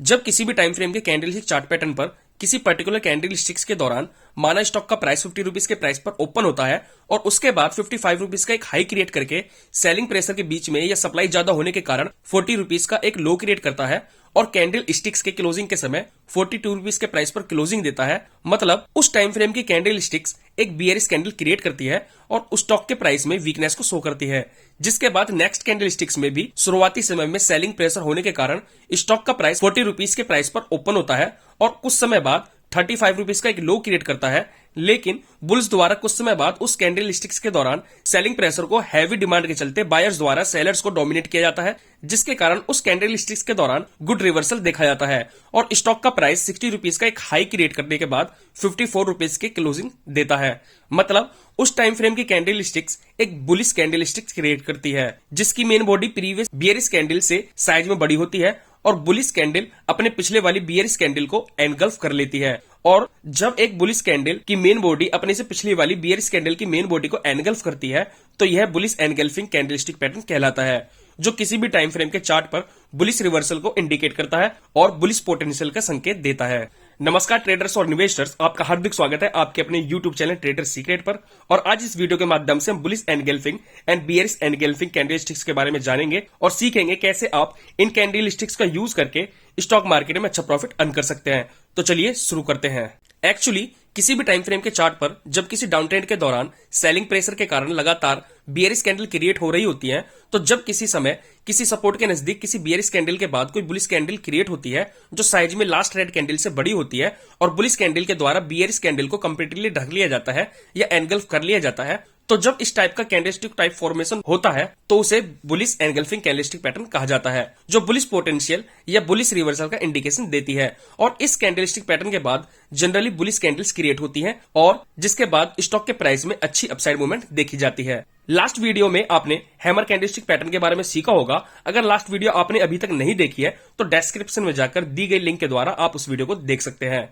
जब किसी भी टाइम फ्रेम के कैंडल चार्ट पैटर्न पर किसी पर्टिकुलर कैंडल स्टिक्स के दौरान माना स्टॉक का प्राइस 50 रुपीज के प्राइस पर ओपन होता है और उसके बाद 55 रुपीज का एक हाई क्रिएट करके सेलिंग प्रेशर के बीच में या सप्लाई ज्यादा होने के कारण 40 रुपीज का एक लो क्रिएट करता है और कैंडल स्टिक्स के क्लोजिंग के समय 42 रुपीज के प्राइस पर क्लोजिंग देता है, मतलब उस टाइम फ्रेम की कैंडल स्टिक्स एक बियरिश कैंडल क्रिएट करती है और उस स्टॉक के प्राइस में वीकनेस को शो करती है, जिसके बाद नेक्स्ट कैंडल स्टिक्स में भी शुरुआती समय में सेलिंग प्रेशर होने के कारण स्टॉक का प्राइस 40 रुपीज के प्राइस पर ओपन होता है और कुछ समय बाद 35 रुपीज का एक लो क्रिएट करता है। लेकिन बुल्स द्वारा कुछ समय बाद उस कैंडल स्टिक्स के दौरान सेलिंग प्रेशर को हैवी डिमांड के चलते बायर्स द्वारा सेलर्स को डोमिनेट किया जाता है, जिसके कारण उस कैंडल स्टिक्स के दौरान गुड रिवर्सल देखा जाता है और स्टॉक का प्राइस 60 रुपीज का एक हाई क्रिएट करने के बाद 54 रुपीज के क्लोजिंग देता है। मतलब उस टाइम फ्रेम की कैंडल स्टिक्स एक बुलिश कैंडल स्टिक्स क्रिएट करती है, जिसकी main body previous bearish candle से साइज में बड़ी होती है और बुलिश कैंडल अपने पिछले वाली बियरिश कैंडल को एनगल्फ कर लेती है। और जब एक बुलिश कैंडल की मेन बॉडी अपने से पिछली वाली बियरिश कैंडल की मेन बॉडी को एनगल्फ करती है तो यह बुलिश एनगल्फिंग कैंडलस्टिक पैटर्न कहलाता है, जो किसी भी टाइम फ्रेम के चार्ट पर बुलिश रिवर्सल को इंडिकेट करता है और बुलिश पोटेंशियल का संकेत देता है। नमस्कार ट्रेडर्स और निवेशर्स, आपका हार्दिक स्वागत है आपके अपने YouTube चैनल ट्रेडर सीक्रेट पर। और आज इस वीडियो के माध्यम से हम bullish engulfing and bearish engulfing candlesticks के बारे में जानेंगे और सीखेंगे कैसे आप इन कैंडलस्टिक्स का यूज करके स्टॉक मार्केट में अच्छा प्रॉफिट अर्न कर सकते हैं। तो चलिए शुरू करते हैं। एक्चुअली किसी भी टाइम फ्रेम के चार्ट पर जब किसी डाउन ट्रेंड के दौरान सेलिंग प्रेशर के कारण लगातार बियरिश कैंडल क्रिएट हो रही होती है, तो जब किसी समय किसी सपोर्ट के नजदीक किसी बियरिश कैंडल के बाद कोई बुलिश कैंडल क्रिएट होती है जो साइज में लास्ट रेड कैंडल से बड़ी होती है और बुलिश कैंडल के द्वारा बियरिश कैंडल को कंप्लीटली ढक लिया जाता है या एनगल्फ कर लिया जाता है, तो जब इस टाइप का कैंडलस्टिक टाइप फॉर्मेशन होता है तो उसे बुलिश एनगल्फिंग कैंडलस्टिक पैटर्न कहा जाता है, जो बुलिश पोटेंशियल या बुलिश रिवर्सल का इंडिकेशन देती है। और इस कैंडलस्टिक पैटर्न के बाद जनरली बुलिश कैंडल्स क्रिएट होती हैं और जिसके बाद स्टॉक के प्राइस में अच्छी अपसाइड मूवमेंट देखी जाती है। लास्ट वीडियो में आपने हैमर कैंडलस्टिक पैटर्न के बारे में सीखा होगा। अगर लास्ट वीडियो आपने अभी तक नहीं देखी है तो डिस्क्रिप्शन में जाकर दी गई लिंक के द्वारा आप उस वीडियो को देख सकते हैं।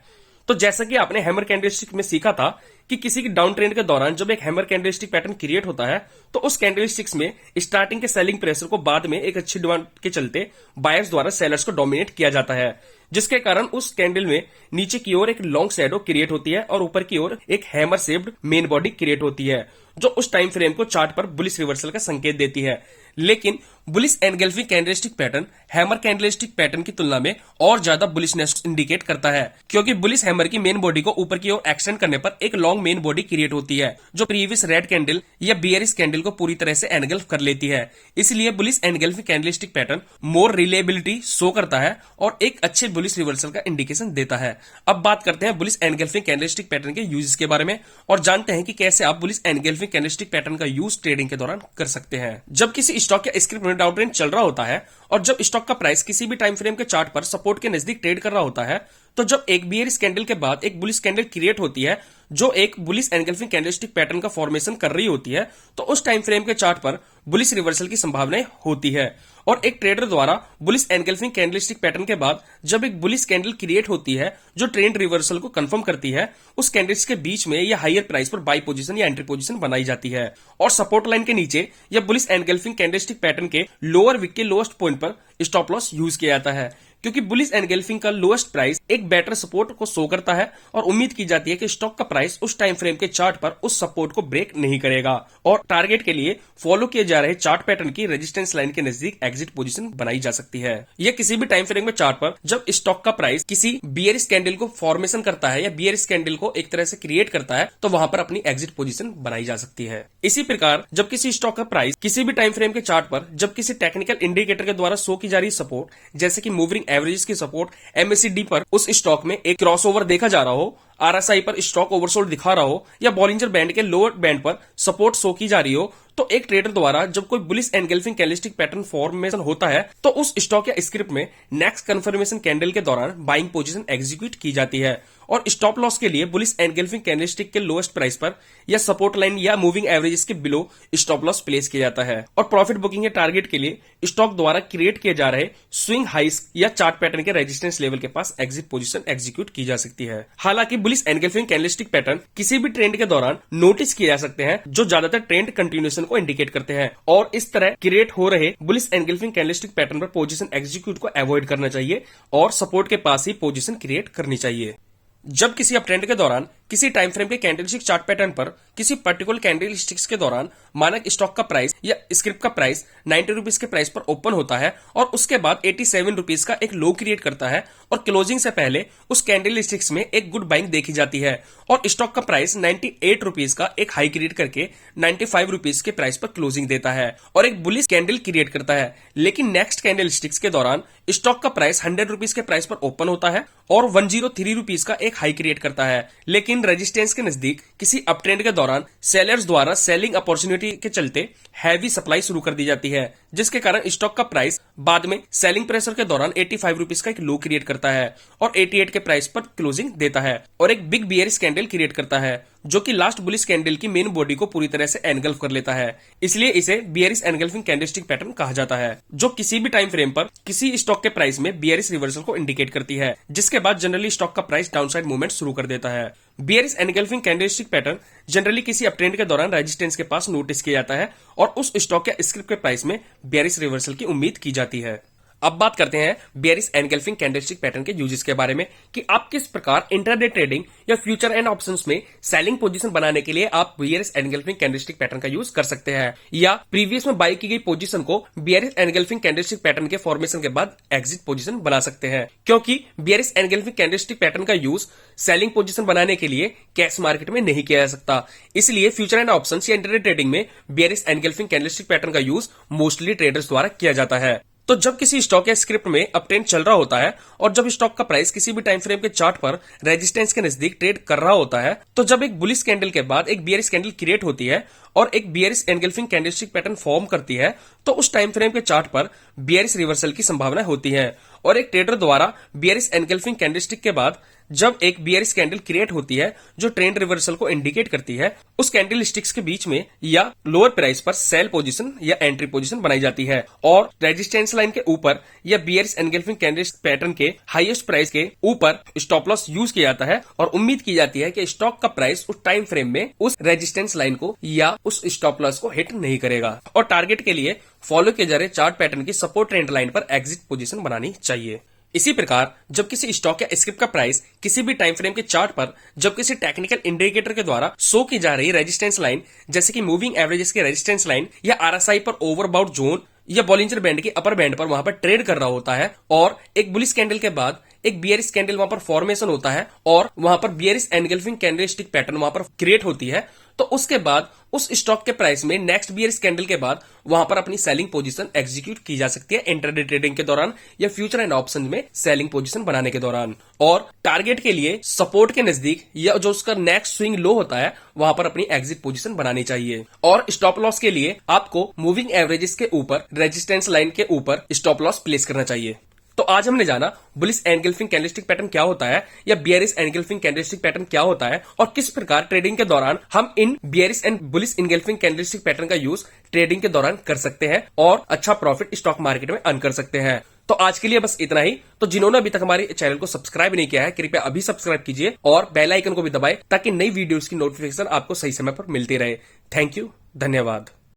तो जैसा कि आपने हैमर कैंडलस्टिक में सीखा था कि किसी की डाउन ट्रेंड के दौरान जब एक हैमर कैंडलस्टिक पैटर्न क्रिएट होता है तो उस कैंडलस्टिक्स में स्टार्टिंग के सेलिंग प्रेशर को बाद में एक अच्छी डिमांड के चलते बायर्स द्वारा सेलर्स को डोमिनेट किया जाता है, जिसके कारण उस कैंडल में नीचे की ओर एक लॉन्ग शैडो क्रिएट होती है और ऊपर की ओर एक hammer shaped main body create होती है, जो उस टाइम फ्रेम को चार्ट पर बुलिश रिवर्सल का संकेत देती है। लेकिन bullish engulfing candlestick pattern hammer candlestick pattern की तुलना में और ज्यादा बुलिशनेस इंडिकेट करता है, क्योंकि बुलिश हैमर की मेन बॉडी को ऊपर की ओर एक्सटेंड करने पर एक लॉन्ग मेन बॉडी क्रिएट होती है जो प्रीवियस रेड कैंडल या बियरिश कैंडल को पूरी तरह से एनगल्फ कर लेती है। इसलिए बुलिश एनगल्फिंग कैंडलस्टिक पैटर्न मोर रिलेबिलिटी शो करता है और एक अच्छे बुलिश रिवर्सल का इंडिकेशन देता है। अब बात करते हैं बुलिश एनगल्फिंग कैंडलस्टिक पैटर्न के यूजेस के बारे में और जानते हैं कि कैसे आप बुलिश एनगल्फिंग कैंडलस्टिक पैटर्न का यूज ट्रेडिंग के दौरान कर सकते हैं। जब किसी स्टॉक या स्क्रिप्ट में डाउन ट्रेंड चल रहा होता है और जब स्टॉक का प्राइस किसी भी टाइम फ्रेम के चार्ट पर सपोर्ट के नजदीक ट्रेड कर रहा होता है, तो जब एक बियरिश कैंडल के बाद एक बुलिश कैंडल क्रिएट होती है जो एक बुलिश एनगल्फिंग कैंडलस्टिक पैटर्न का फॉर्मेशन कर रही होती है, तो उस टाइम फ्रेम के चार्ट पर बुलिश रिवर्सल की संभावनाएं होती है। और एक ट्रेडर द्वारा बुलिश एनगल्फिंग कैंडलस्टिक पैटर्न के बाद जब एक बुलिश कैंडल क्रिएट होती है जो ट्रेंड रिवर्सल को कंफर्म करती है, उस कैंडल्स के बीच में या हायर प्राइस पर बाई पोजीशन या एंट्री पोजीशन बनाई जाती है और सपोर्ट लाइन के नीचे या बुलिश एनगल्फिंग कैंडलस्टिक पैटर्न के लोअर विक के लोएस्ट पॉइंट पर स्टॉप लॉस यूज किया जाता है, क्योंकि बुलिश एनगल्फिंग का लोएस्ट प्राइस एक बेटर सपोर्ट को शो करता है और उम्मीद की जाती है कि स्टॉक का प्राइस उस टाइम फ्रेम के चार्ट पर उस सपोर्ट को ब्रेक नहीं करेगा और टारगेट के लिए फॉलो किए जा रहे चार्ट पैटर्न की रेजिस्टेंस लाइन के नजदीक एग्जिट पोजीशन बनाई जा सकती है। यह किसी भी टाइम फ्रेम में चार्ट पर जब स्टॉक का प्राइस किसी बियरिश कैंडल को फॉर्मेशन करता है या बियरिश कैंडल को एक तरह से क्रिएट करता है तो वहां पर अपनी एग्जिट पोजीशन बनाई जा सकती है। इसी प्रकार जब किसी स्टॉक का प्राइस किसी भी टाइम फ्रेम के चार्ट पर जब किसी टेक्निकल इंडिकेटर के द्वारा शो की जा रही सपोर्ट जैसे कि मूविंग एवरेजेस की सपोर्ट MACD पर उस स्टॉक में एक क्रॉसओवर देखा जा रहा हो, RSI पर स्टॉक ओवरसोल्ड दिखा रहा हो या बॉलिंजर बैंड के लोअर बैंड पर सपोर्ट शो की जा रही हो, तो एक ट्रेडर द्वारा जब कोई bullish engulfing candlestick pattern formation होता है तो उस स्टॉक या स्क्रिप्ट में नेक्स्ट कंफर्मेशन कैंडल के दौरान बाइंग पोजीशन एग्जीक्यूट की जाती है और स्टॉप लॉस के लिए बुलिश एनगल्फिंग कैंडलस्टिक के लोएस्ट प्राइस पर या सपोर्ट लाइन या मूविंग एवरेजेस के बिलो स्टॉप लॉस प्लेस किया जाता है और प्रॉफिट बुकिंग या टारगेट के लिए स्टॉक द्वारा क्रिएट किए जा रहे स्विंग हाइस या चार्ट पैटर्न के रेजिस्टेंस लेवल के पास एग्जिट पोजीशन एग्जीक्यूट की जा सकती है। हालांकि बुलिश एनगल्फिंग कैंडलस्टिक पैटर्न किसी भी ट्रेंड के दौरान नोटिस किए जा सकते हैं जो ज्यादातर ट्रेंड कंटिन्यूएशन को इंडिकेट करते हैं, और इस तरह क्रिएट हो रहे बुलिश एनगल्फिंग कैंडलस्टिक पैटर्न पर पोजीशन एग्जीक्यूट को अवॉइड करना चाहिए और सपोर्ट के पास ही पोजीशन क्रिएट करनी चाहिए। जब किसी अपट्रेंड के दौरान किसी टाइम फ्रेम के कैंडलस्टिक चार्ट पैटर्न पर किसी पर्टिकुलर कैंडलस्टिक्स के दौरान मानक स्टॉक का प्राइस या स्क्रिप्ट का प्राइस 90 रुपीज के प्राइस पर ओपन होता है और उसके बाद 87 रुपीज का एक लो क्रिएट करता है और क्लोजिंग से पहले उस कैंडलस्टिक्स में एक गुड बाइंग देखी जाती है और स्टॉक का प्राइस 98 रुपीज का एक हाई क्रिएट करके 95 रुपीज के प्राइस पर क्लोजिंग देता है और एक बुलिश कैंडल क्रिएट करता है। लेकिन नेक्स्ट कैंडलस्टिक्स के दौरान स्टॉक का प्राइस 100 रुपीज के प्राइस पर ओपन होता है और 103 रुपीज का एक हाई क्रिएट करता है, लेकिन रेजिस्टेंस के नजदीक किसी अपट्रेंड के दौरान सेलर्स द्वारा सेलिंग अपॉर्चुनिटी के चलते हैवी सप्लाई शुरू कर दी जाती है, जिसके कारण स्टॉक का प्राइस बाद में सेलिंग प्रेशर के दौरान 85 रुपीज का एक लो क्रिएट करता है और 88 के प्राइस पर क्लोजिंग देता है और एक बिग बियरिश कैंडल क्रिएट करता है जो कि लास्ट बुलिश कैंडल की मेन बॉडी को पूरी तरह से एनगल्फ कर लेता है। इसलिए इसे बियरिश एनगल्फिंग कैंडलस्टिक पैटर्न कहा जाता है, जो किसी भी टाइम फ्रेम पर किसी स्टॉक के प्राइस में बियरिश रिवर्सल को इंडिकेट करती है, जिसके बाद जनरली स्टॉक का प्राइस डाउनसाइड मूवमेंट शुरू कर देता है। Bearish engulfing candlestick pattern generally किसी अपट्रेंड के दौरान रेजिस्टेंस के पास नोटिस किया जाता है और उस स्टॉक या स्क्रिप्ट के प्राइस में बियरिश रिवर्सल की उम्मीद की जाती है। अब बात करते हैं बियरिश एनगल्फिंग कैंडलस्टिक पैटर्न के यूजेस के बारे में कि आप किस प्रकार इंट्राडे ट्रेडिंग या फ्यूचर एंड ऑप्शंस में सेलिंग पोजीशन बनाने के लिए आप बियरिश एनगल्फिंग कैंडलस्टिक पैटर्न का यूज कर सकते हैं या प्रीवियस में बाय की गई पोजीशन को बियरिश एनगल्फिंग कैंडलस्टिक पैटर्न के फॉर्मेशन के बाद एग्जिट पोजीशन बना सकते हैं, क्योंकि बियरिश एनगल्फिंग कैंडलस्टिक पैटर्न का यूज सेलिंग पोजीशन बनाने के लिए कैश मार्केट में नहीं किया जा सकता। इसलिए फ्यूचर एंड ऑप्शंस या इंट्राडे ट्रेडिंग में बियरिश एनगल्फिंग कैंडलस्टिक पैटर्न का यूज मोस्टली ट्रेडर्स द्वारा किया जाता है। तो जब किसी स्टॉक या स्क्रिप्ट में अपट्रेंड चल रहा होता है और जब स्टॉक का प्राइस किसी भी टाइम फ्रेम के चार्ट पर रेजिस्टेंस के नजदीक ट्रेड कर रहा होता है, तो जब एक बुलिश कैंडल के बाद एक बियरिश कैंडल क्रिएट होती है और एक bearish engulfing candlestick pattern form करती है, तो उस टाइम फ्रेम के चार्ट पर बियरिश रिवर्सल की संभावना होती है और एक ट्रेडर द्वारा बियरिश एनगल्फिंग कैंडलस्टिक के बाद जब एक बियरिश कैंडल क्रिएट होती है जो ट्रेंड रिवर्सल को इंडिकेट करती है, उस कैंडल स्टिक्स के बीच में या लोअर प्राइस पर सेल पोजीशन या एंट्री पोजीशन बनाई जाती है और रेजिस्टेंस लाइन के ऊपर या बियरिश एनगल्फिंग कैंडल पैटर्न के हाईएस्ट प्राइस के ऊपर स्टॉप लॉस यूज किया जाता है और उम्मीद की जाती है कि स्टॉक का प्राइस उस टाइम फ्रेम में उस रेजिस्टेंस लाइन को या उस स्टॉप लॉस को हिट नहीं करेगा और टारगेट के लिए फॉलो किए जा रहे चार्ट पैटर्न की सपोर्ट ट्रेंड लाइन पर एग्जिट पोजीशन बनानी चाहिए। इसी प्रकार जब किसी स्टॉक या स्क्रिप्ट का प्राइस किसी भी टाइम फ्रेम के चार्ट पर जब किसी टेक्निकल इंडिकेटर के द्वारा शो की जा रही रेजिस्टेंस लाइन जैसे कि मूविंग एवरेजेस की रेजिस्टेंस लाइन या आरएसआई पर ओवरबाउट जोन या बॉलिंजर बैंड के अपर बैंड पर वहां पर ट्रेड कर रहा होता है और एक बुलिश कैंडल के बाद एक बियरिश कैंडल वहां पर फॉर्मेशन होता है और वहां पर बियरिश एनगल्फिंग कैंडलस्टिक पैटर्न वहां पर क्रिएट होती है, तो उसके बाद उस स्टॉक के प्राइस में नेक्स्ट बियरिश कैंडल के बाद वहां पर अपनी सेलिंग पोजीशन एग्जीक्यूट की जा सकती है इंट्राडे ट्रेडिंग के दौरान या फ्यूचर एंड ऑप्शन में सेलिंग पोजीशन बनाने के दौरान। और टारगेट के लिए सपोर्ट के नजदीक या जो उसका नेक्स्ट स्विंग लो होता है वहां पर अपनी एग्जिट पोजीशन बनानी चाहिए और स्टॉप लॉस के लिए आपको मूविंग एवरेजेस के ऊपर रेजिस्टेंस लाइन के ऊपर स्टॉप लॉस प्लेस करना चाहिए। तो आज हमने जाना बुलिश एनगल्फिंग कैंडलस्टिक पैटर्न क्या होता है या बियरिश एनगल्फिंग कैंडलस्टिक पैटर्न क्या होता है और किस प्रकार ट्रेडिंग के दौरान हम इन bearish and bullish engulfing candlestick pattern का यूज ट्रेडिंग के दौरान कर सकते हैं और अच्छा प्रॉफिट स्टॉक मार्केट में अर्न कर सकते हैं। तो आज के लिए बस इतना ही। तो जिन्होंने अभी तक हमारे चैनल को सब्सक्राइब नहीं किया है कृपया अभी सब्सक्राइब कीजिए और बेल आइकन को भी दबाएं ताकि नई वीडियोस की नोटिफिकेशन आपको सही समय पर मिलती रहे। थैंक यू, धन्यवाद।